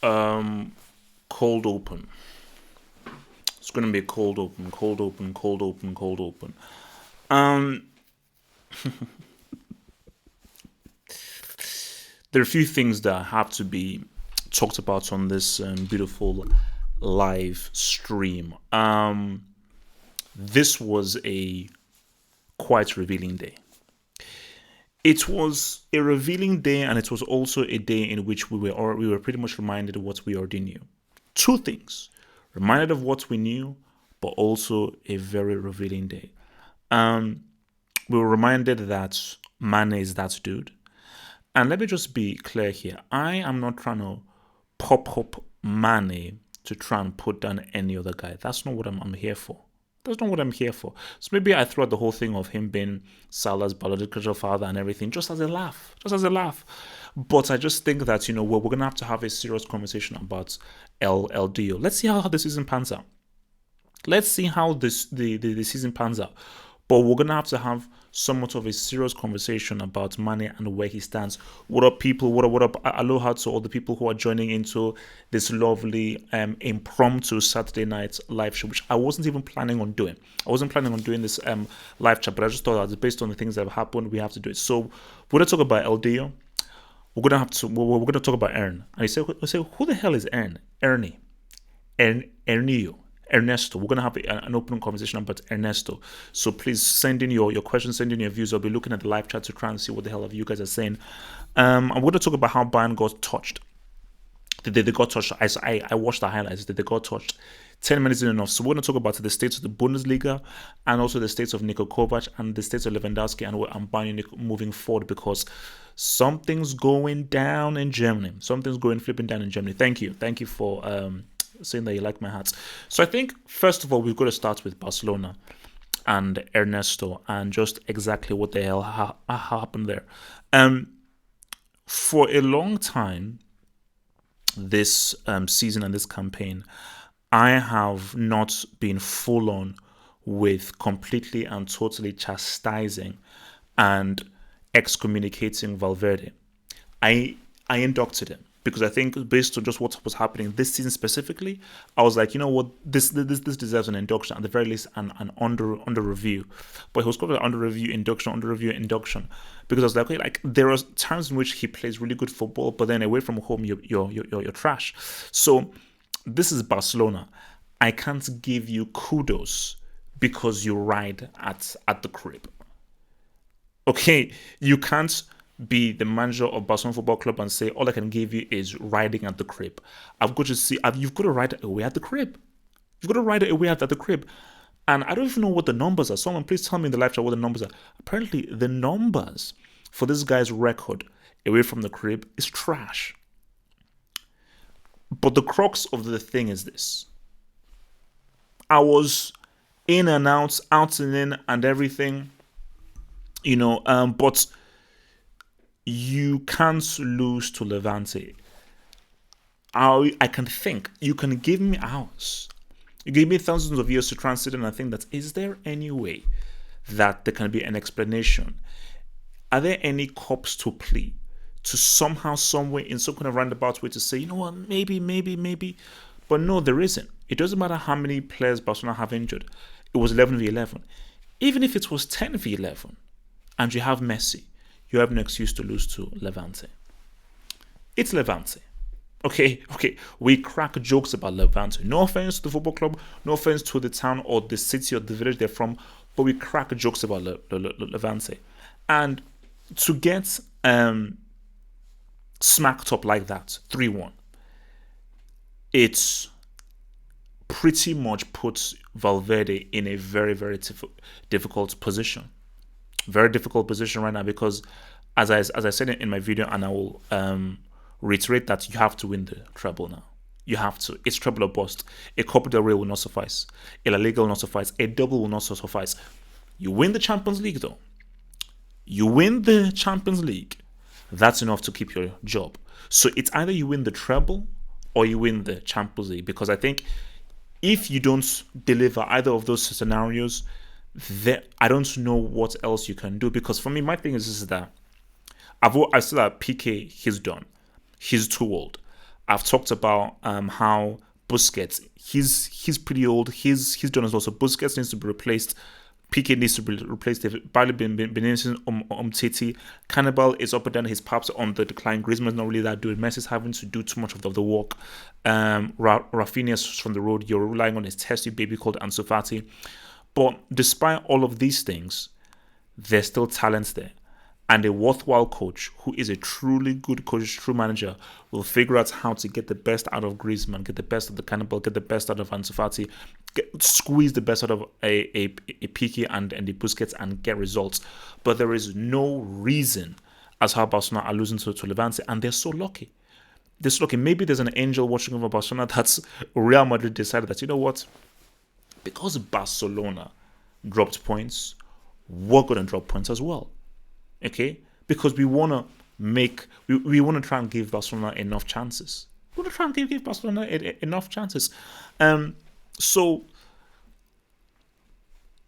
Um, Cold open. It's gonna be a cold open, cold open, cold open, cold open. Um, there are a few things that have to be talked about on this beautiful live stream. This was a quite revealing day. It was a revealing day, and it was also a day in which we were pretty much reminded of what we already knew. Two things: reminded of what we knew, but also a very revealing day. Um, we were reminded that Mane is that dude. And let me just be clear here: I am not trying to pop up Mane to try and put down any other guy. That's not what I'm here for. That's not what I'm here for. So maybe I threw out the whole thing of him being Salah's biological father and everything just as a laugh. Just as a laugh. But I just think that, we're going to have a serious conversation about LDO. Let's see how the season pans out. Let's see how the season pans out. But we're gonna have somewhat of a serious conversation about Mane and where he stands. What up, people? What up? Aloha to all the people who are joining into this lovely impromptu Saturday night live show, which I wasn't even planning on doing. I wasn't planning on doing this live chat, but I just thought that based on the things that have happened, we have to do it. So we're gonna talk about LDO. We're gonna talk about Ern. And you say, who the hell is Ern? Ernio. Ernesto. We're going to have an open conversation about Ernesto. So please send in your questions, send in your views. I'll be looking at the live chat to try and see what the hell of you guys are saying. I'm going to talk about how Bayern got touched. They got touched. I watched the highlights. They got touched. 10 minutes isn't enough. So we're going to talk about the states of the Bundesliga and also the states of Niko Kovac and the states of Lewandowski and Bayern moving forward, because something's going down in Germany. Something's flipping down in Germany. Thank you. Thank you for saying that you like my hats. So I think, first of all, we've got to start with Barcelona and Ernesto and just exactly what the hell happened there. For a long time, this season and this campaign, I have not been full on with completely and totally chastising and excommunicating Valverde. I inducted him because I think, based on just what was happening this season specifically, I was like, you know what, this deserves an induction, at the very least an under review. But he was called an under review induction, because I was like, okay, like there are times in which he plays really good football, but then away from home you're trash. So this is Barcelona. I can't give you kudos because you ride at the crib. Okay, you can't be the manager of Barcelona Football Club and say all I can give you is riding at the crib. You've got to ride it away at the crib. You've got to ride it away at the crib. And I don't even know what the numbers are. Someone please tell me in the live chat what the numbers are. Apparently, the numbers for this guy's record away from the crib is trash. But the crux of the thing is this: I was in and out and in and everything, but you can't lose to Levante. I can think. You can give me hours. You give me thousands of years to try and sit in and think that, is there any way that there can be an explanation? Are there any cops to plea to somehow, somewhere, in some kind of roundabout way to say, you know what, maybe. But no, there isn't. It doesn't matter how many players Barcelona have injured. It was 11v11. Even if it was 10v11 and you have Messi, you have no excuse to lose to Levante. It's Levante. Okay. We crack jokes about Levante. No offense to the football club, no offense to the town or the city or the village they're from, but we crack jokes about Levante. And to get smacked up like that, 3-1, it's pretty much puts Valverde in a very, very difficult position. Very difficult position right now, because as I said in my video, and I will reiterate, that you have to win the treble now. You have to. It's treble or bust. A Copa del Rey will not suffice. A La Liga will not suffice. A double will not suffice. You win the Champions League though. You win the Champions League. That's enough to keep your job. So it's either you win the treble or you win the Champions League, because I think if you don't deliver either of those scenarios, I don't know what else you can do. Because for me, my thing is that I said that PK, he's done. He's too old. I've talked about how Busquets, he's pretty old. He's done as well. So Busquets needs to be replaced. Piqué needs to be replaced. They've barely been Titi. Cannibal is up and down. His paps on the decline. Griezmann's not really that good. Messi's having to do too much of the work. Rafinha's from the road. You're relying on his testy baby called Ansu Fati. But despite all of these things, there's still talents there. And a worthwhile coach who is a truly good coach, true manager, will figure out how to get the best out of Griezmann, get the best of the Cannibal, get the best out of Ansu Fati, squeeze the best out of a Piqué and the Busquets and get results. But there is no reason as how Barcelona are losing to Levante, and they're so lucky. They're so lucky. Maybe there's an angel watching over Barcelona that's Real Madrid decided that, you know what? Because Barcelona dropped points, we're going to drop points as well. Okay? Because we want to we want to try and give Barcelona enough chances. We want to try and give Barcelona enough chances. So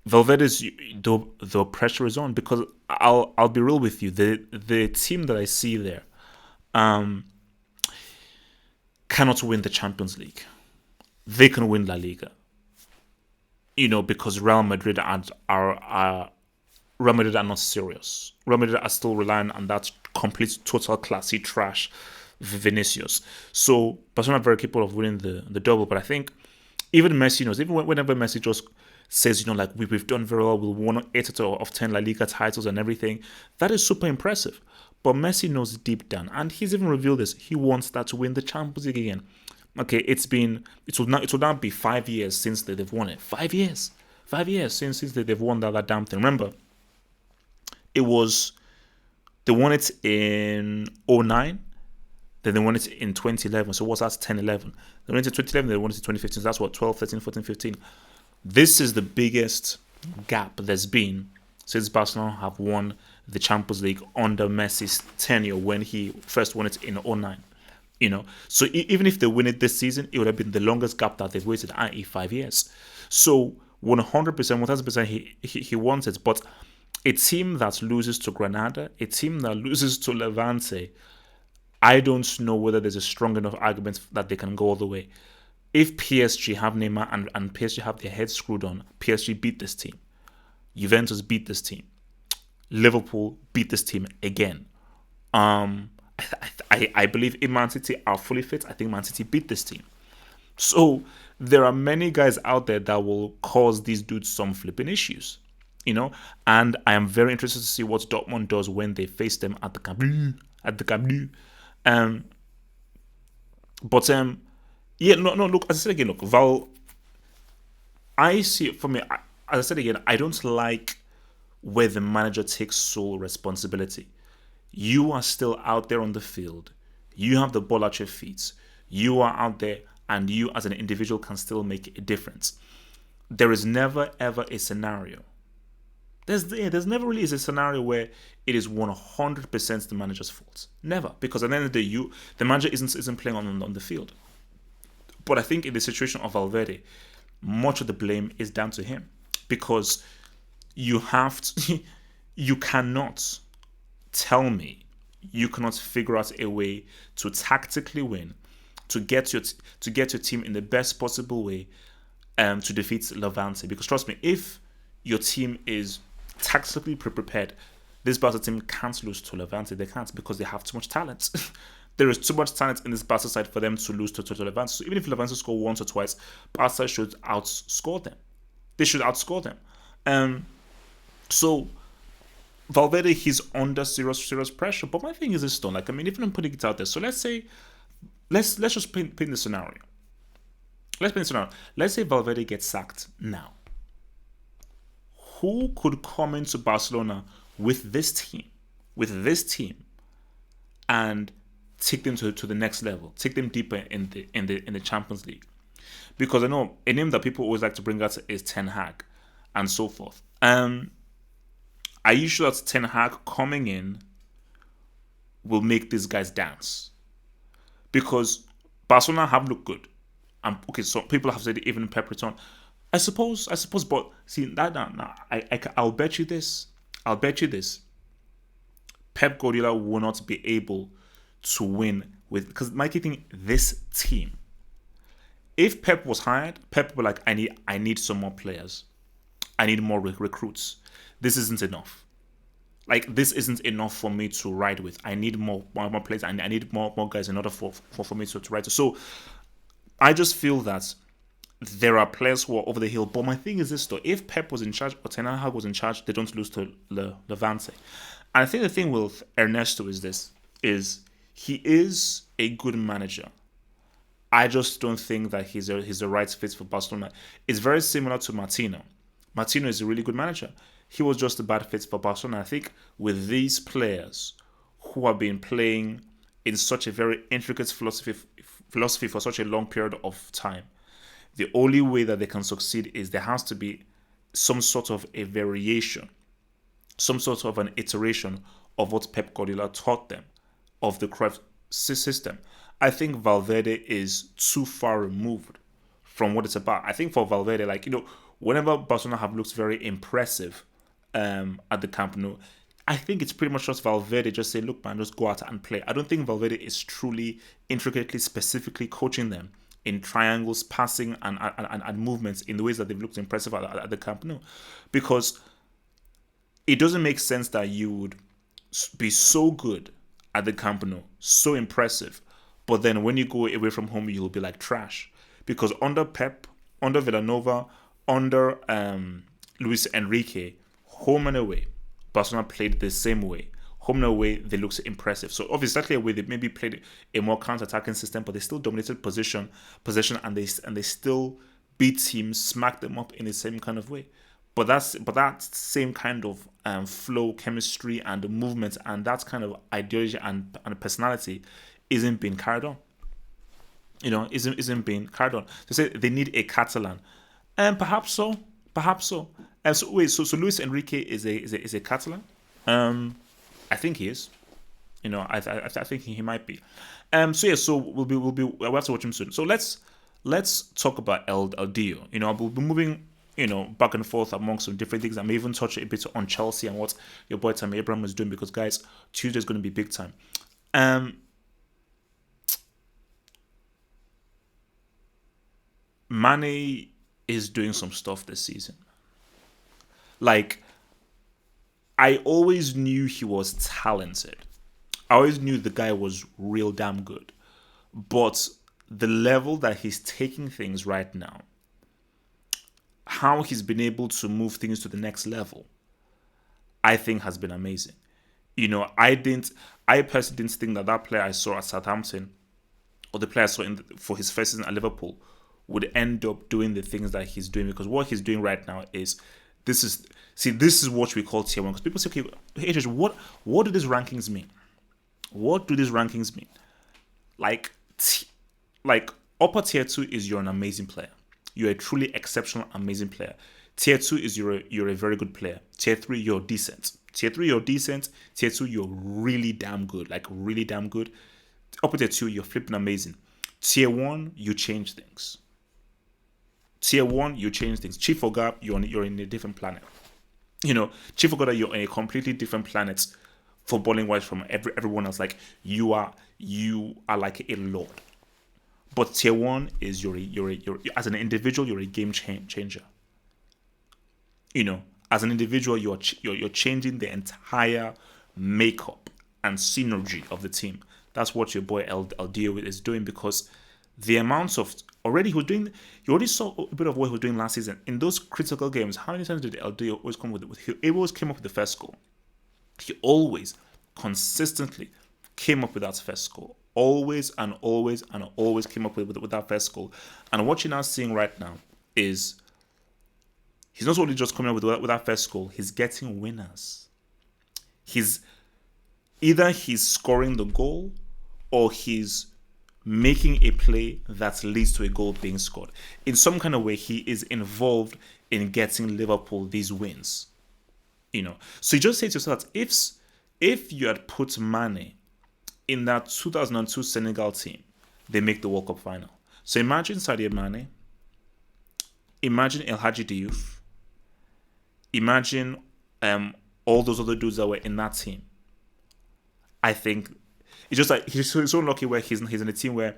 Valverde's the pressure is on, because I'll be real with you. The team that I see there cannot win the Champions League. They can win La Liga. Because Real Madrid are not serious. Real Madrid are still relying on that complete, total, classy trash Vinicius. So Barcelona are very capable of winning the double. But I think even Messi knows, even whenever Messi just says, like, we've done very well, we've won 8 out of 10 La Liga titles and everything, that is super impressive. But Messi knows deep down, and he's even revealed this, he wants that to win the Champions League again. Okay, it will now be 5 years since they've won it. 5 years. 5 years since they've won that damn thing. Remember, they won it in 2009, then they won it in 2011. So what's that? 10-11. They won it in 2011, they won it in 2015. So that's what, 12, 13, 14, 15. This is the biggest gap there's been since Barcelona have won the Champions League under Messi's tenure, when he first won it in 2009. So even if they win it this season, it would have been the longest gap that they've waited, i.e. 5 years. So 100%, 1000% he wants it. But a team that loses to Granada, a team that loses to Levante, I don't know whether there's a strong enough argument that they can go all the way. If PSG have Neymar and PSG have their heads screwed on, PSG beat this team. Juventus beat this team. Liverpool beat this team again. I believe if Man City are fully fit, I think Man City beat this team. So there are many guys out there that will cause these dudes some flipping issues, and I am very interested to see what Dortmund does when they face them at the Camp Nou. Look, as I said again, Val, I see it for me, as I said again, I don't like where the manager takes sole responsibility. You are still out there on the field. You have the ball at your feet. You are out there, and you as an individual can still make a difference. There is never ever a scenario. There's never really is a scenario where it is 100% the manager's fault. Never, because at the end of the day, the manager isn't playing on the field. But I think in the situation of Valverde, much of the blame is down to him, because you cannot tell me you cannot figure out a way to tactically win, to get your team in the best possible way, to defeat Levante. Because trust me, if your team is tactically prepared, this Barca team can't lose to Levante. They can't, because they have too much talent. There is too much talent in this Barca side for them to lose to Levante. So even if Levante score once or twice, Barca should outscore them. They should outscore them. So Valverde, he's under serious pressure. But my thing is this, though. Even I'm putting it out there. So let's just paint the scenario. Let's say Valverde gets sacked now. Who could come into Barcelona with this team, and take them to the next level, take them deeper in the Champions League? Because I know a name that people always like to bring out is Ten Hag, and so forth. Are you sure that Ten Hag coming in will make these guys dance? Because Barcelona have looked good. Okay, so people have said even Pep return. I suppose, but see I'll bet you this. Pep Guardiola will not be able to win with, because my key thing, this team. If Pep was hired, Pep would be like, I need some more players. I need more recruits. This isn't enough. Like, this isn't enough for me to ride with. I need more players. I need more guys in order for me to ride. So I just feel that there are players who are over the hill. But my thing is this though: if Pep was in charge or Ten Hag was in charge, they don't lose to Levante. And I think the thing with Ernesto is this: is he is a good manager. I just don't think that he's the right fit for Barcelona. It's very similar to Martino. Martino is a really good manager. He was just a bad fit for Barcelona. I think with these players who have been playing in such a very intricate philosophy for such a long period of time, the only way that they can succeed is there has to be some sort of a variation, some sort of an iteration of what Pep Guardiola taught them of the Cruyff system. I think Valverde is too far removed from what it's about. I think for Valverde, whenever Barcelona have looked very impressive at the Camp Nou, I think it's pretty much just Valverde just say, look, man, just go out and play. I don't think Valverde is truly, intricately, specifically coaching them in triangles, passing, and movements in the ways that they've looked impressive at the Camp Nou. Because it doesn't make sense that you would be so good at the Camp Nou, so impressive, but then when you go away from home, you'll be like trash. Because under Pep, under Villanova, under Luis Enrique, home and away, Barcelona played the same way. Home and away, they looked impressive. So obviously, away they maybe played a more counter-attacking system, but they still dominated possession, and they still beat teams, smacked them up in the same kind of way. But that same kind of flow, chemistry, and movement, and that kind of ideology and personality isn't being carried on. Isn't being carried on. They say they need a Catalan, and perhaps so. So Luis Enrique is a Catalan. I think he is. I think he might be. So we'll have to watch him soon. So let's talk about El Dio. We'll be moving back and forth among some different things. I may even touch a bit on Chelsea and what your boy Tammy Abraham is doing, because guys, Tuesday is going to be big time. Mane is doing some stuff this season. Like, I always knew he was talented. I always knew the guy was real damn good. But the level that he's taking things right now, how he's been able to move things to the next level, I think has been amazing. I personally didn't think that player I saw at Southampton, or the player I saw for his first season at Liverpool, would end up doing the things that he's doing. Because what he's doing right now is, this is what we call tier one. Because people say, okay, AJ, what do these rankings mean? What do these rankings mean? Like upper tier 2 is you're an amazing player. You're a truly exceptional, amazing player. Tier 2 is you're a very good player. Tier 3, you're decent. Tier 3, you're decent. Tier 2, you're really damn good. Like, really damn good. Upper tier 2, you're flipping amazing. Tier 1, you change things. Tier 1, you change things. Chief Ogab, you're in a different planet. Chief Ogab, you're on a completely different planet, footballing wise, from everyone else. Like, you are like a lord. But tier 1 is you're as an individual, you're a game changer. As an individual, you're changing the entire makeup and synergy of the team. That's what your boy El Dio is doing, because the amounts of already he was doing. You already saw a bit of what he was doing last season in those critical games. How many times did El Dio always come with it? He always came up with the first goal. He always consistently came up with that first goal. Always and always and always came up with that first goal. And what you're now seeing right now is he's not only just coming up with that first goal, he's getting winners. He's scoring the goal, or he's making a play that leads to a goal being scored. In some kind of way, he is involved in getting Liverpool these wins. So you just say to yourself that if you had put Mane in that 2002 Senegal team, they make the World Cup final. So imagine Sadio Mane, imagine El Hadji Diouf, imagine all those other dudes that were in that team. I think It's just like he's so lucky where he's in a team where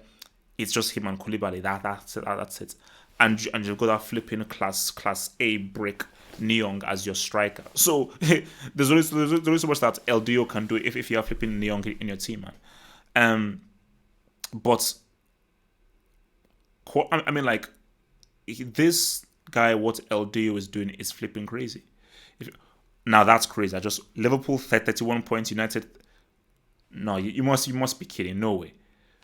it's just him and Koulibaly. That's it. And you've got that flipping class A brick Neong as your striker. So there's only so much that LDO can do if you have flipping Neong in your team, man. But I mean, like, this guy, what LDO is doing is flipping crazy. Now that's crazy. I just Liverpool 31 points, United. No, you must be kidding. No way.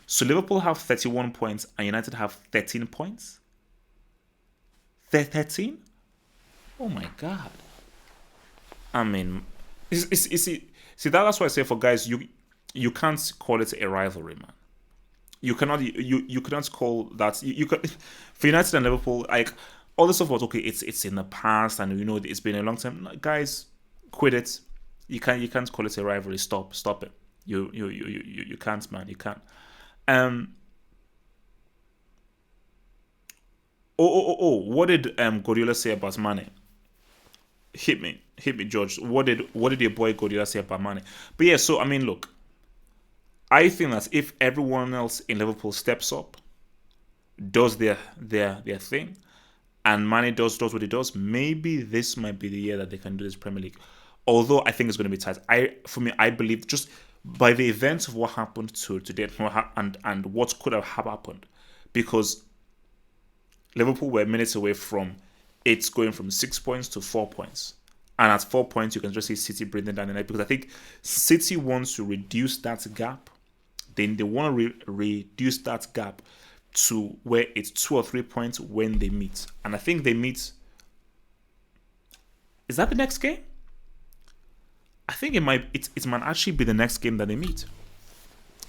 So Liverpool have 31 points and United have 13 points. 13? Oh my god. I mean, see, that's why I say for guys, you can't call it a rivalry, man. You cannot call that you could for United and Liverpool, like, all this stuff was okay. It's in the past, and it's been a long time. Like, guys, quit it. You can't call it a rivalry. Stop it. You can't, man. You can't. Um. What did Guardiola say about Mane? Hit me, George. What did your boy Guardiola say about Mane? But yeah, so I mean, look, I think that if everyone else in Liverpool steps up, does their thing, and Mane does what he does, maybe this might be the year that they can do this Premier League. Although I think it's going to be tight. I believe just by the events of what happened today and what could have happened, because Liverpool were minutes away from it's going from 6 points to 4 points. And at 4 points, you can just see City breathing down the night, because I think City wants to reduce that gap. Then they want to reduce that gap to where it's 2 or 3 points when they meet. And I think they meet. Is that the next game? I think it might actually be the next game that they meet.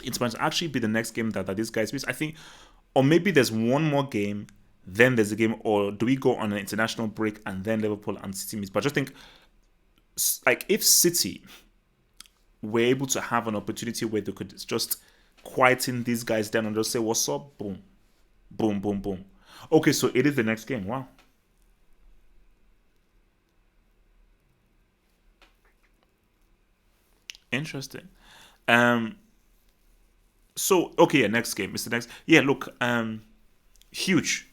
It might actually be the next game that these guys meet. I think, or maybe there's one more game, then there's a game, or do we go on an international break and then Liverpool and City meet? But I just think, like, if City were able to have an opportunity where they could just quieten these guys down and just say, what's up? Boom. Boom, boom, boom. Okay, so it is the next game. Wow. Interesting. So, okay, yeah, next game. It's the next. Yeah, look, huge.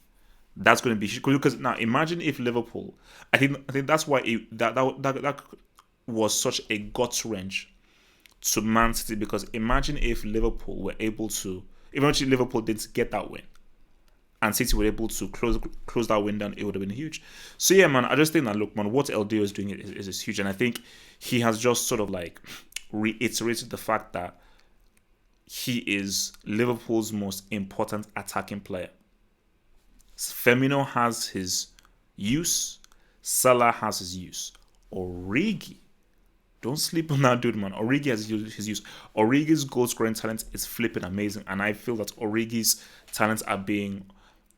That's going to be huge. Because now imagine if Liverpool, I think that's why that was such a gut wrench to Man City, because imagine if Liverpool were able to, eventually Liverpool didn't get that win, and City were able to close that win down, it would have been huge. So yeah, man, I just think that, look, man, what LDO is doing is huge, and I think he has just sort of like reiterated the fact that he is Liverpool's most important attacking player. Firmino has his use, Salah has his use, Origi, don't sleep on that dude, man. Origi has his use. Origi's goal scoring talent is flipping amazing, and I feel that Origi's talents are being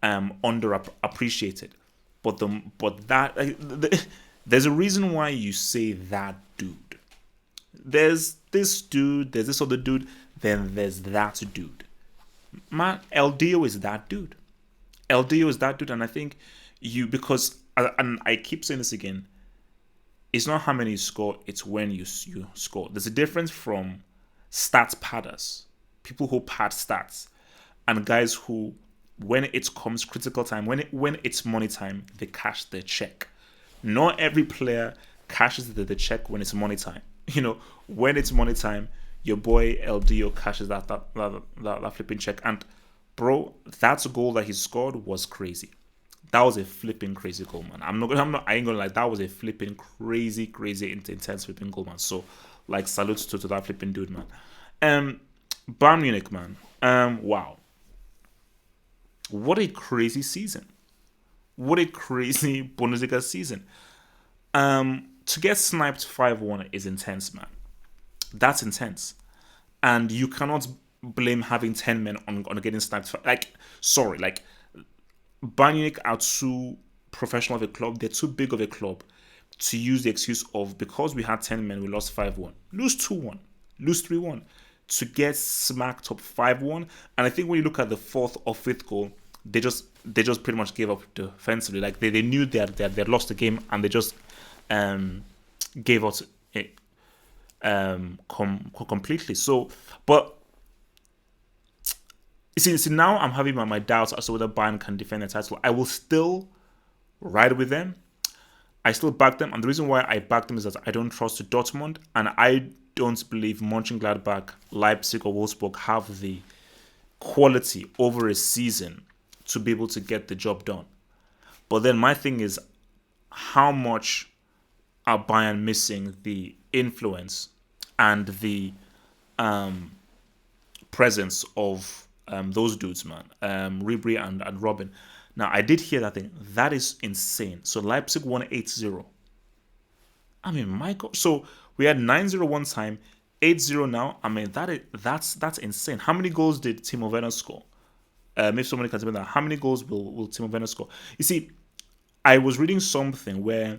underappreciated. There's a reason why you say that dude. There's this dude, there's this other dude, then there's that dude. Man, LDO is that dude. LDO is that dude, and I think because and I keep saying this again, it's not how many you score, it's when you score. There's a difference from stats padders, people who pad stats, and guys who, when it comes critical time, when it's money time, they cash their check. Not every player cashes the check when it's money time. When it's money time, your boy LDO cashes that flipping check. And bro, that goal that he scored was crazy. That was a flipping crazy goal, man. I ain't gonna lie, that was a flipping crazy intense flipping goal, man. So, like, salute to that flipping dude, man. Bayern Munich, man. Wow. What a crazy season. What a crazy Bundesliga season. To get sniped 5-1 is intense, man. That's intense. And you cannot blame having 10 men on getting sniped. Bayern Munich are too professional of a club. They're too big of a club to use the excuse of, because we had 10 men, we lost 5-1. Lose 2-1. Lose 3-1. To get smacked up 5-1. And I think when you look at the fourth or fifth goal, they just pretty much gave up defensively. Like, they knew they had lost the game, and they just gave us completely. So, but See, now I'm having my doubts as to whether Bayern can defend the title. I will still ride with them. I still back them, and the reason why I back them is that I don't trust Dortmund, and I don't believe Mönchengladbach, Leipzig, or Wolfsburg have the quality over a season to be able to get the job done. But then my thing is, how much are Bayern missing the influence and the presence of those dudes, man, Ribery and Robin. Now, I did hear that thing. That is insane. So Leipzig won 8-0. I mean, my God. So we had 9-0 one time, 8-0 now. I mean, that's insane. How many goals did Timo Werner score? If somebody can tell me that, how many goals will Timo Werner score? You see, I was reading something where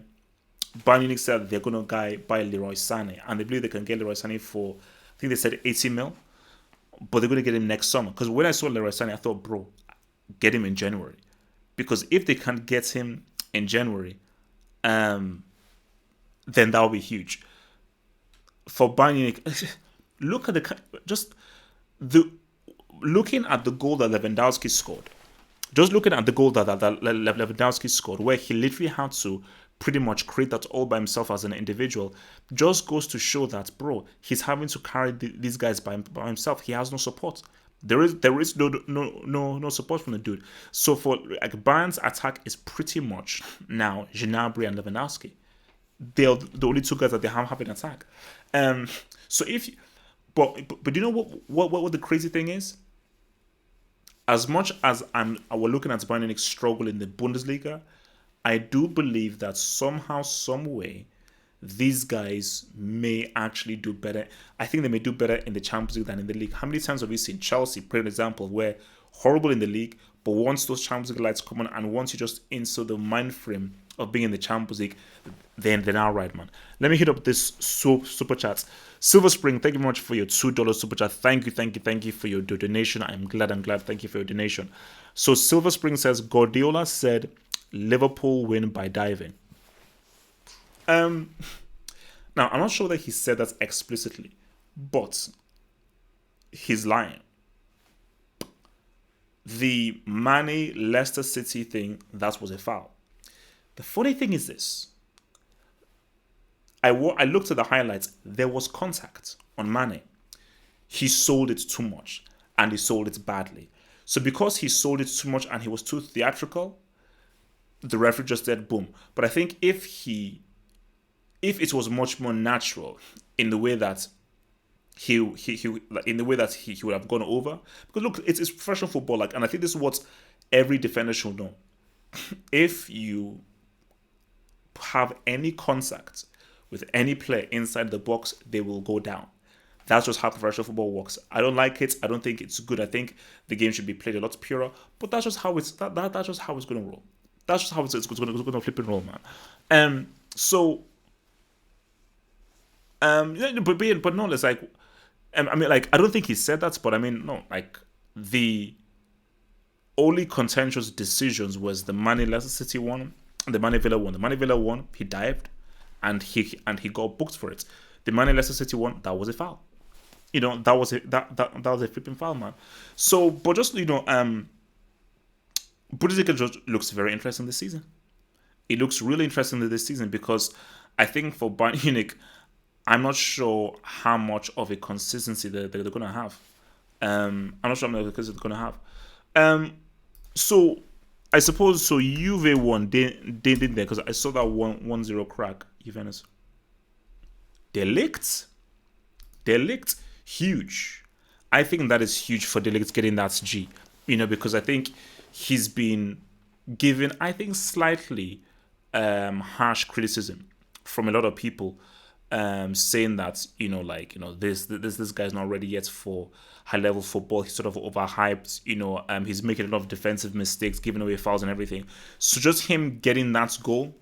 Bayern Munich said they're going to buy Leroy Sané, and they believe they can get Leroy Sané for, I think they said 80 mil, but they're going to get him next summer. Because when I saw Leroy Sané, I thought, bro, get him in January. Because if they can't get him in January, then that will be huge. For Bayern Munich, look at looking at the goal that Lewandowski scored. Just looking at the goal that Lewandowski scored, where he literally had to pretty much create that all by himself as an individual, just goes to show that, bro, he's having to carry these guys by himself. He has no support. There is no support from the dude. So for like Bayern's attack is pretty much now Gnabry and Lewandowski. They're the only two guys that they have in attack. So if, but you know what the crazy thing is? As much as we're looking at Bayern Munich struggle in the Bundesliga, I do believe that somehow, some way, these guys may actually do better. I think they may do better in the Champions League than in the league. How many times have we seen Chelsea play an example where horrible in the league, but once those Champions League lights come on and once you just into the mind frame of being in the Champions League, then they're now right, man. Let me hit up this super chat. Silver Spring, thank you very much for your $2 super chat. Thank you for your donation. I'm glad. Thank you for your donation. So Silver Spring says Guardiola said Liverpool win by diving. Now I'm not sure that he said that explicitly, but he's lying. The Mane Leicester City thing, that was a foul. The funny thing is this. I looked at the highlights. There was contact on Mane. He sold it too much and he sold it badly. So because he sold it too much and he was too theatrical, the referee just said boom. But I think if it was much more natural in the way that he would have gone over, because look, it's professional football, like, and I think this is what every defender should know. If you have any contact with any player inside the box, they will go down. That's just how professional football works. I don't like it. I don't think it's good. I think the game should be played a lot purer. But that's just how it's that's just how it's going to roll. That's just how it's going to flip and roll, man. But no, it's like, I mean, like, I don't think he said that, but I mean, no, like, the only contentious decisions was the Mane Leicester City one and the Mane Villa one. The Mane Villa one, he dived, and he got booked for it. The Mane Leicester City one, that was a foul. That was a flipping foul, man. So, but just Bundesliga just looks very interesting this season. It looks really interesting this season because I think for Bayern Munich, I'm not sure how much of a consistency they're going to have. I'm not sure how much consistency they're going to have. So I suppose Juve won. They didn't there because I saw that 1-0 crack. Juventus. They licked. Huge. I think that is huge for De Ligt getting that G. Because I think he's been given, I think, slightly harsh criticism from a lot of people, saying that this guy's not ready yet for high level football. He's sort of overhyped. He's making a lot of defensive mistakes, giving away fouls and everything. So just him getting that goal,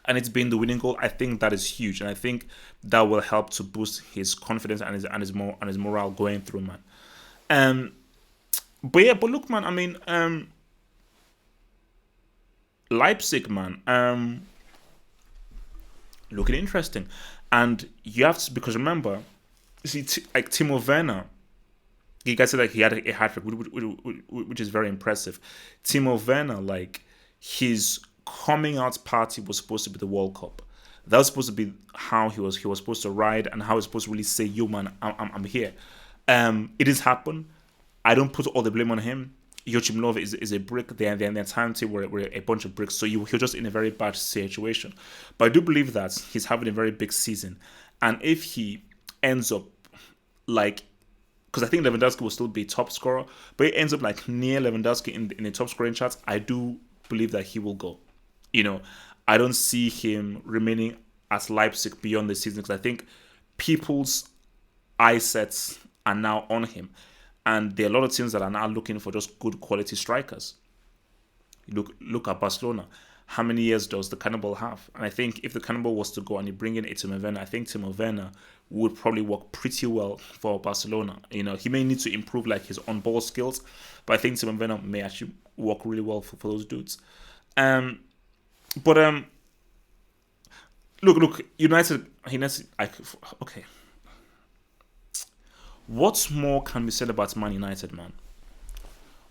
and it's been the winning goal, I think that is huge, and I think that will help to boost his confidence and his morale going through, man. But look, man. I mean, Leipzig, man. Looking interesting, and you have to, because remember, see, like Timo Werner You guys said like he had a hat trick, which is very impressive. Timo Werner, like his coming out party was supposed to be the World Cup. That was supposed to be how he was supposed to ride and how he's supposed to really say, "Yo, man, I'm here." It didn't happen. I don't put all the blame on him. Joachim Löw is a brick. They're talented. We're a bunch of bricks. So you're just in a very bad situation. But I do believe that he's having a very big season, and if he ends up like, because I think Lewandowski will still be top scorer, but he ends up like near Lewandowski in the top scoring charts, I do believe that he will go. You know, I don't see him remaining at Leipzig beyond the season because I think people's eye sets are now on him. And there are a lot of teams that are now looking for just good quality strikers. Look at Barcelona. How many years does the Cannibal have? And I think if the Cannibal was to go and you bring in a Timo Werner, I think Timo Werner would probably work pretty well for Barcelona. You know, he may need to improve like his on-ball skills, but I think Timo Werner may actually work really well for those dudes. But look, United. Okay. What more can be said about Man United, man?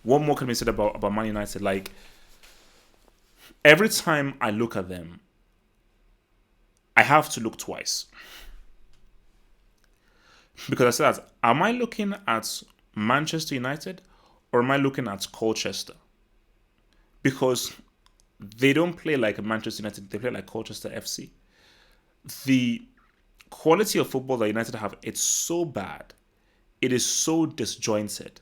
What more can be said about Man United? Like, every time I look at them, I have to look twice. Because I said that, am I looking at Manchester United or am I looking at Colchester? Because they don't play like Manchester United, they play like Colchester FC. The quality of football that United have, it's so bad. It is so disjointed.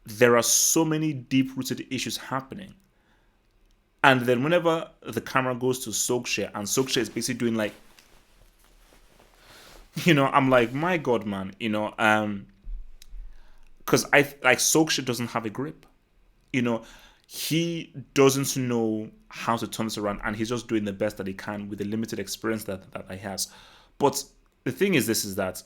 There are so many deep-rooted issues happening. And then whenever the camera goes to Solskjaer, and Solskjaer is basically doing like, I'm like, my God, man, because Solskjaer doesn't have a grip. He doesn't know how to turn this around, and he's just doing the best that he can with the limited experience that he has. But the thing is, this is that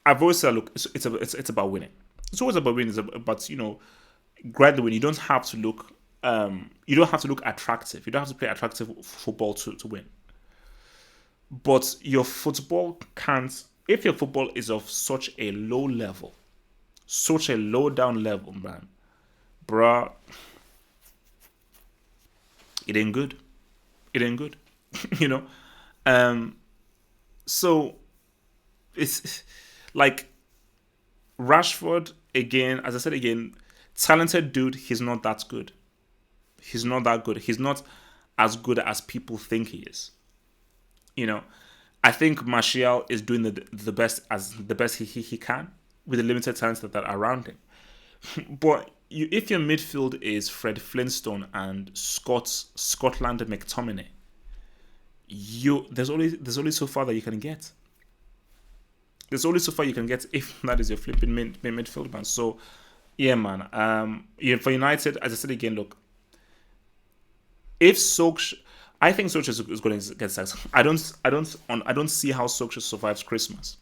I've always said, look, it's about winning. It's always about winning. It's about gradually win. You don't have to look. You don't have to look attractive. You don't have to play attractive football to win. But your football can't. If your football is of such a low level, such a low down level, man, bruh, it ain't good. It ain't good. you know. So it's like Rashford again. As I said again, talented dude. He's not that good. He's not that good. He's not as good as people think he is. I think Martial is doing the best he can with the limited talents that are around him. But if your midfield is Fred Flintstone and Scotland McTominay, there's only so far that you can get. There's only so far you can get if that is your flipping midfield, man. So, yeah, man. For United, as I said again, look, if Solskjaer, I think Solskjaer is going to get sacked. I don't see how Solskjaer survives Christmas.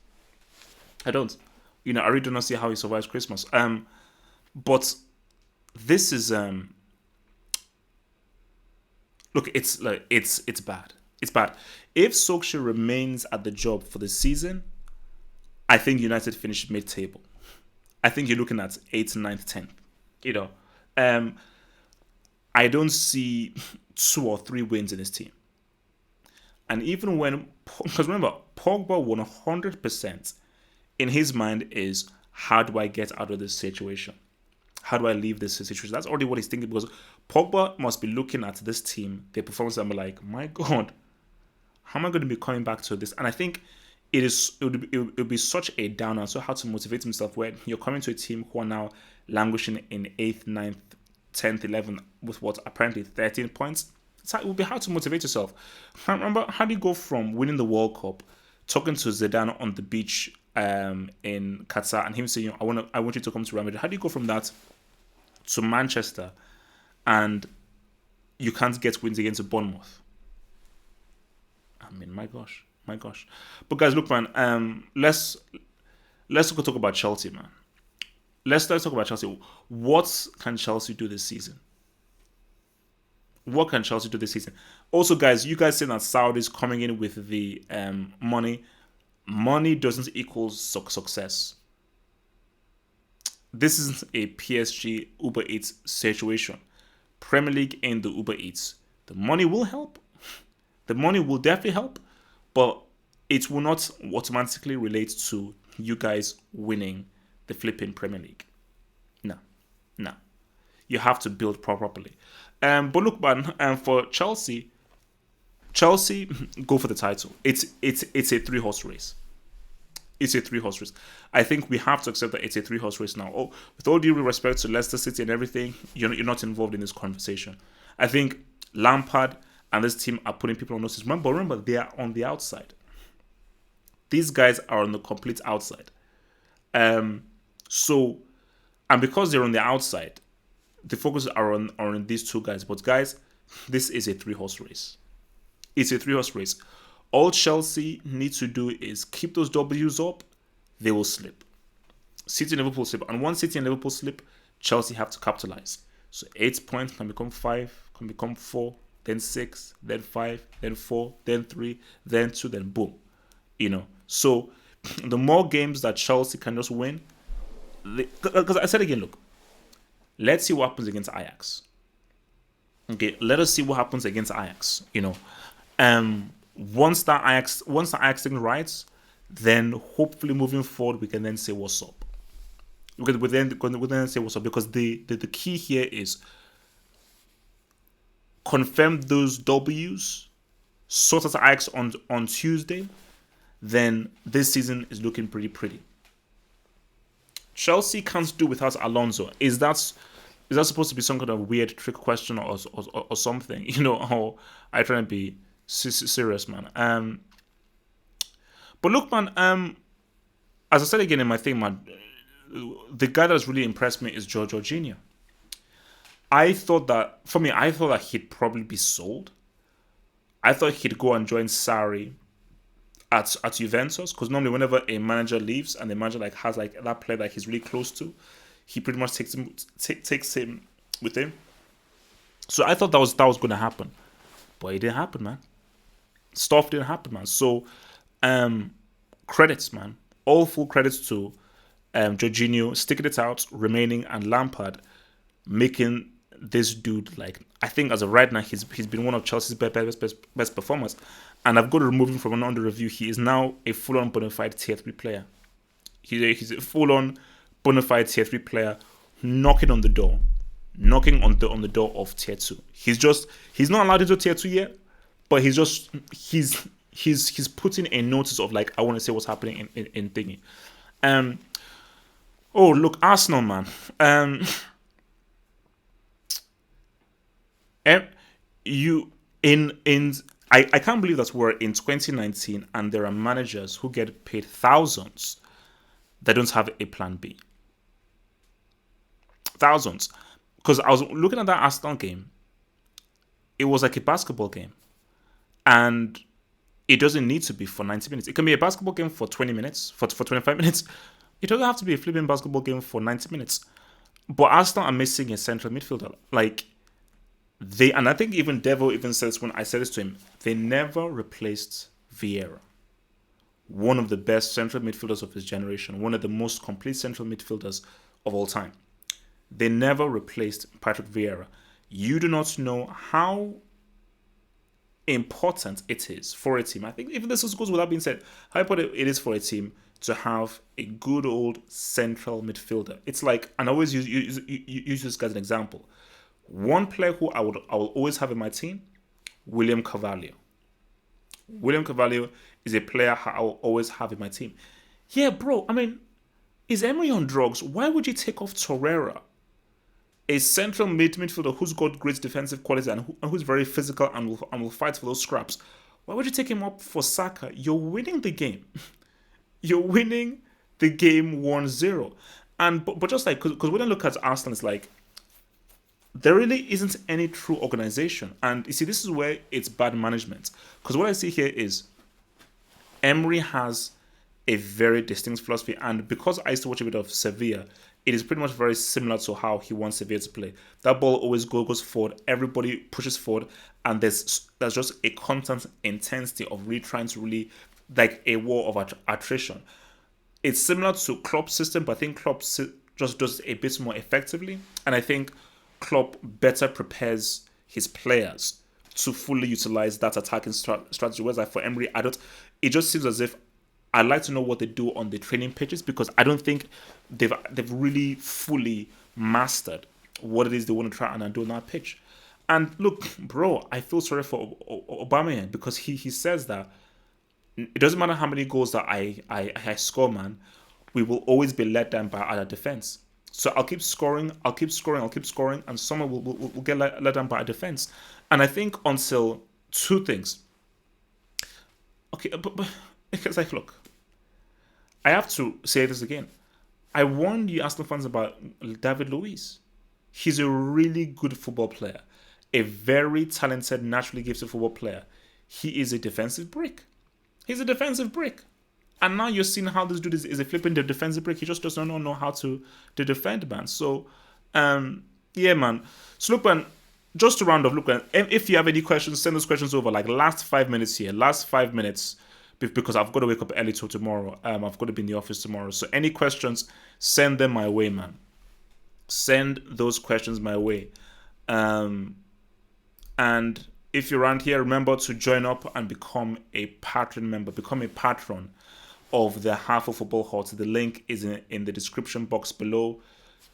I don't. I really do not see how he survives Christmas. But this is look, it's bad. It's bad. If Solskjaer remains at the job for the season, I think United finish mid-table. I think you're looking at 8th, 9th, 10th. I don't see 2 or 3 wins in his team. And even because remember, Pogba 100% in his mind is, how do I get out of this situation? How do I leave this situation? That's already what he's thinking, because Pogba must be looking at this team, their performance, and be like, my God, how am I going to be coming back to this? And I think it would be such a downer. So how to motivate himself when you're coming to a team who are now languishing in 8th, 9th, 10th, 11th with what apparently 13 points. It would be hard to motivate yourself. Remember, how do you go from winning the World Cup, talking to Zidane on the beach in Qatar, and him saying, I want you to come to Real Madrid? How do you go from that to Manchester and you can't get wins against Bournemouth? I mean, my gosh. But guys, look, man, let's talk about Chelsea, man. Let's talk about Chelsea. What can Chelsea do this season? What can Chelsea do this season? Also, guys, you guys saying that Saudi is coming in with the money. Money doesn't equal success. This is a PSG Uber Eats situation. Premier League and the Uber Eats. The money will help. The money will definitely help, but it will not automatically relate to you guys winning the flipping Premier League. No, no. You have to build properly. But look, man, for Chelsea go for the title. It's a three horse race. It's a three horse race. I think we have to accept that it's a three horse race now. Oh, with all due respect to Leicester City and everything, you're not involved in this conversation. I think Lampard and this team are putting people on notice. Remember, they are on the outside. These guys are on the complete outside. So, and because they're on the outside, the focus are on these two guys. But guys, this is a three horse race. It's a three horse race. All Chelsea need to do is keep those W's up. They will slip. City and Liverpool slip. And once City and Liverpool slip, Chelsea have to capitalize. So 8 points can become 5, can become 4, then 6, then 5, then 4, then 3, then 2, then boom. So the more games that Chelsea can just win, because I said again, look, let's see what happens against Ajax. Okay, let us see what happens against Ajax. Once the Ajax thing rights, then hopefully moving forward we can then say what's up. We then say what's up, because the key here is confirm those W's, sort out Ajax on Tuesday, then this season is looking pretty. Chelsea can't do without Alonso. Is that supposed to be some kind of weird trick question or something? Or I try to be serious, man. But look, man. As I said again in my thing, man, the guy that's really impressed me is Jorginho. I thought that he'd probably be sold. I thought he'd go and join Sarri at Juventus, because normally whenever a manager leaves and the manager has that player that he's really close to, he pretty much takes him with him. So I thought that was going to happen, but it didn't happen, man. Stuff didn't happen, man. So credits, man. All full credits to Jorginho sticking it out, remaining, and Lampard making this dude, I think as of right now, he's been one of Chelsea's best performers. And I've got to remove him from under review. He is now a full-on bona fide tier 3 player. He's a full-on bona fide tier 3 player, knocking on the door of tier 2. He's not allowed into tier 2 yet, but he's putting a notice of I want to say what's happening in thingy. Oh, look, Arsenal, man. I can't believe that we're in 2019 and there are managers who get paid thousands that don't have a plan B. Thousands. Because I was looking at that Arsenal game. It was like a basketball game. And it doesn't need to be for 90 minutes. It can be a basketball game for 20 minutes, for 25 minutes. It doesn't have to be a flipping basketball game for 90 minutes. But Arsenal are missing a central midfielder. And I think even Devo even says, when I said this to him, they never replaced Vieira. One of the best central midfielders of his generation. One of the most complete central midfielders of all time. They never replaced Patrick Vieira. You do not know how important it is for a team. I think even this goes without being said, how important it is for a team to have a good old central midfielder. It's and I always use this guy as an example. One player who I will always have in my team, William Carvalho. William Carvalho is a player I will always have in my team. Yeah, bro, I mean, is Emery on drugs? Why would you take off Torreira? A central midfielder who's got great defensive quality and who's very physical and will fight for those scraps. Why would you take him up for Saka? You're winning the game. You're winning the game 1-0. But just because when I look at Arsenal, it's there really isn't any true organization. And you see, this is where it's bad management. Because what I see here is Emery has a very distinct philosophy. And because I used to watch a bit of Sevilla, it is pretty much very similar to how he wants Sevilla to play. That ball always goes forward. Everybody pushes forward. And there's just a constant intensity of really trying to really like a war of attrition. It's similar to Klopp's system, but I think Klopp just does it a bit more effectively. And I think Klopp better prepares his players to fully utilize that attacking strategy. Whereas like for Emery, I don't. It just seems as if I'd like to know what they do on the training pitches because I don't think they've really fully mastered what it is they want to try and do on that pitch. And look, bro, I feel sorry for Aubameyang because he says that it doesn't matter how many goals that I score, man. We will always be let down by our defense. So I'll keep scoring, I'll keep scoring, and someone will get let down by our defense. And I think until two things. Okay, but it's like, look, I have to say this again. I warned you, Arsenal fans, about David Luiz. He's a really good football player, a very talented, naturally gifted football player. He is a defensive brick. He's a defensive brick. And now you're seeing how this dude is a flipping the defensive brick. He just doesn't know how to defend, man. So, yeah, man. So, look, man, just to round off, look, man, if you have any questions, send those questions over. Like, last 5 minutes here. Last 5 minutes, because I've got to wake up early till tomorrow. I've got to be in the office tomorrow. So, any questions, send them my way, man. Send those questions my way. And if you're around here, remember to join up and become a patron member. Become a patron of the Half of Football Hut. The link is in the description box below.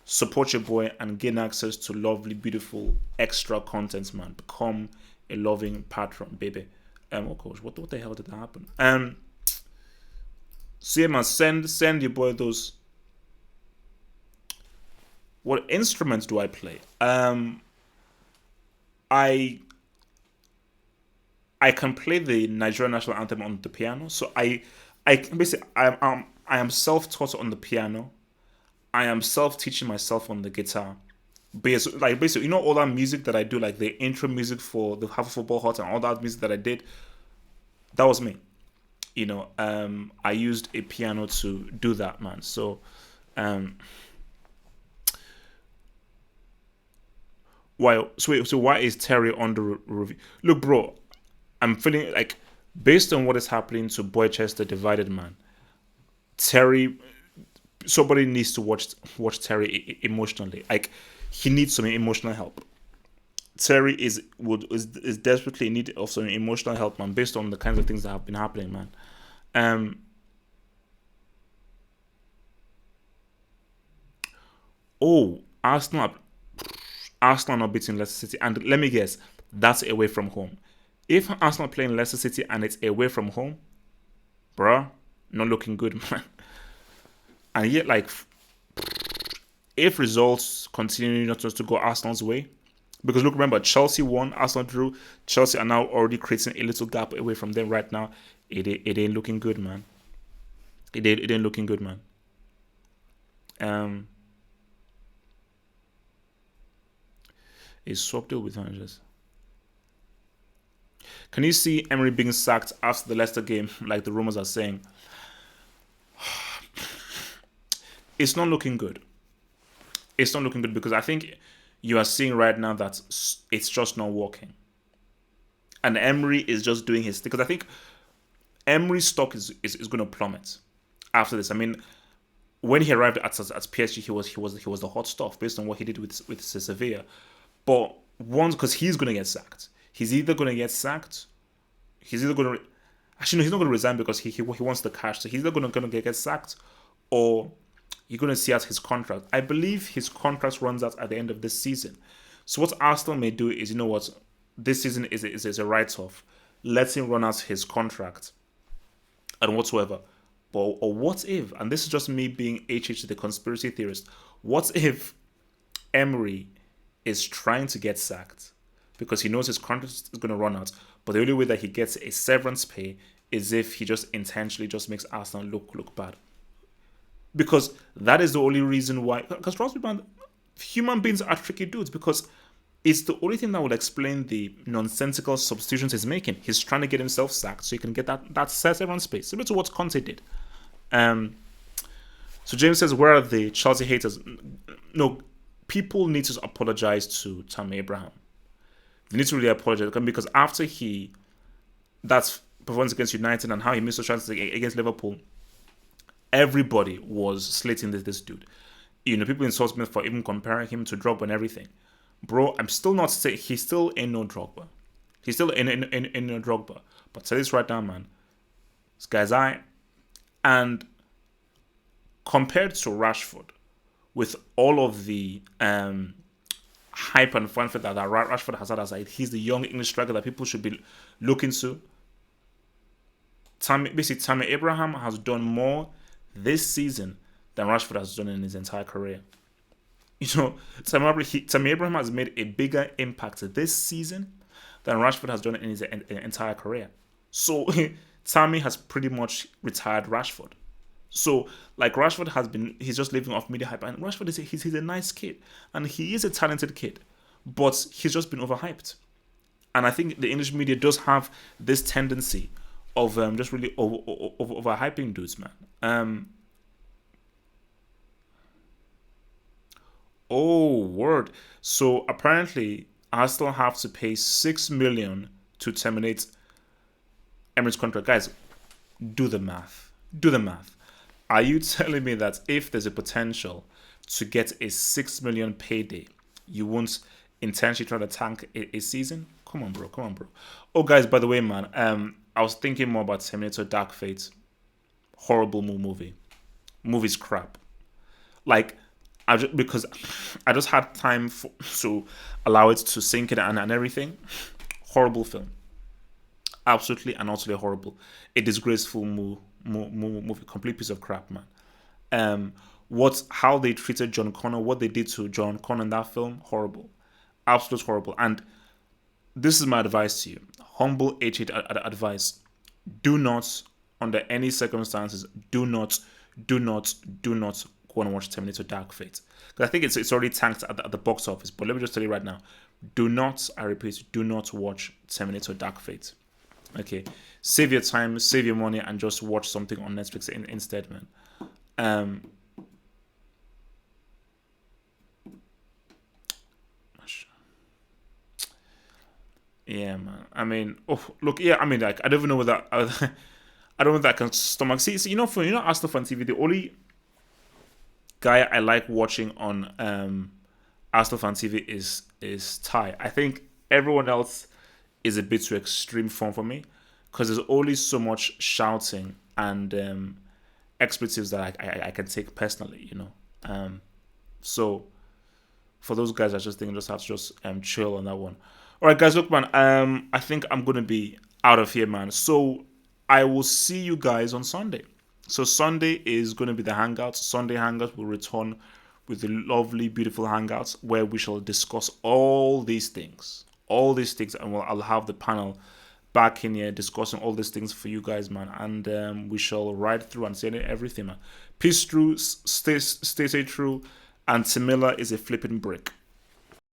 Support your boy and gain access to lovely, beautiful, extra content, man. Become a loving patron, baby. Oh gosh, what the hell did that happen? So yeah, man, send your boy those. What instruments do I play? I can play the Nigerian national anthem on the piano. So I basically I am self-taught on the piano. I am self-teaching myself on the guitar. Basically, you know all that music that I do, like the intro music for the Half of Football Hut and all that music that I did, that was me. You know, I used a piano to do that, man. So, why is Terry under review? Look, bro, I'm feeling like based on what is happening to Boychester Divided, man. Terry, somebody needs to watch Terry emotionally. Like he needs some emotional help. Terry is desperately in need of some emotional help, man. Based on the kinds of things that have been happening, man. Oh, Arsenal not beating Leicester City, and let me guess, that's away from home. If Arsenal playing Leicester City and it's away from home, bruh, not looking good, man. And yet, like, if results continue not just to go Arsenal's way, because look, remember, Chelsea won, Arsenal drew. Chelsea are now already creating a little gap away from them right now. It ain't looking good, man. It ain't looking good, man. Is swapped with managers. Can you see Emery being sacked after the Leicester game, like the rumors are saying? It's not looking good. It's not looking good because I think you are seeing right now that it's just not working. And Emery is just doing his thing. Because I think Emery's stock is going to plummet after this. I mean, when he arrived at PSG, he was the hot stuff based on what he did with Sevilla. But once, because he's going to get sacked. He's either going to get sacked. He's either going to. Actually, no, he's not going to resign because he wants the cash. So he's either going to get sacked, or you're going to see out his contract. I believe his contract runs out at the end of this season. So what Arsenal may do is, you know what, this season is a write-off. Let him run out his contract and whatsoever. But or what if, and this is just me being HH the conspiracy theorist, what if Emery is trying to get sacked because he knows his contract is going to run out, but the only way that he gets a severance pay is if he just intentionally just makes Arsenal look bad. Because that is the only reason why. Because trust me, man, human beings are tricky dudes. Because it's the only thing that would explain the nonsensical substitutions he's making. He's trying to get himself sacked so he can get that severance pay, similar to what Conte did. So James says, "Where are the Chelsea haters?" No, people need to apologize to Tammy Abraham. They need to really apologize because after that's performance against United and how he missed those chances against Liverpool, everybody was slating this dude. People insult me for even comparing him to Drogba and everything. Bro, I'm still not saying he's still in no Drogba. He's still in no Drogba. But say this right now, man. This guy's eye. And compared to Rashford, with all of the hype and fanfare that Rashford has had aside, he's the young English striker that people should be looking to. Tammy Abraham has done more this season than Rashford has done in his entire career. Tammy Abraham has made a bigger impact this season than Rashford has done in his entire career. So Tammy has pretty much retired Rashford. So, like, he's just living off media hype. And Rashford, he's a nice kid. And he is a talented kid. But he's just been overhyped. And I think the English media does have this tendency of just really overhyping dudes, man. Oh, word. So, apparently, I still have to pay $6 million to terminate Emirates' contract. Guys, do the math. Do the math. Are you telling me that if there's a potential to get a $6 million payday, you won't intentionally try to tank a season? Come on, bro. Oh, guys, by the way, man, I was thinking more about Terminator Dark Fate. Horrible movie. Movie's crap. Like, because I just had time to allow it to sink in and everything. Horrible film. Absolutely and utterly horrible. A disgraceful movie, complete piece of crap, man. How they treated John Connor, what they did to John Connor in that film, horrible, absolute horrible. And this is my advice to you, humble H8 advice: do not, under any circumstances, do not go and watch Terminator Dark Fate. Because I think it's already tanked at the box office. But let me just tell you right now, do not, I repeat, do not watch Terminator Dark Fate. Okay, save your time, save your money, and just watch something on Netflix instead, man. Yeah, man. I mean, like, I don't even know whether I don't know if I can stomach. See, for Arsenal Fan TV, the only guy I like watching on Arsenal Fan TV is Ty. I think everyone else is a bit too extreme form for me, because there's only so much shouting and expletives that I can take personally, So for those guys, I just think I just have to just chill on that one. All right, guys, look, man, I think I'm gonna be out of here, man. So I will see you guys on Sunday. So Sunday is gonna be the Hangouts. Sunday Hangouts will return with the lovely, beautiful Hangouts where we shall discuss all these things, and I'll have the panel back in here discussing all these things for you guys, man, and we shall ride through and say everything, man. Peace through, stay true, and Tamila is a flipping brick.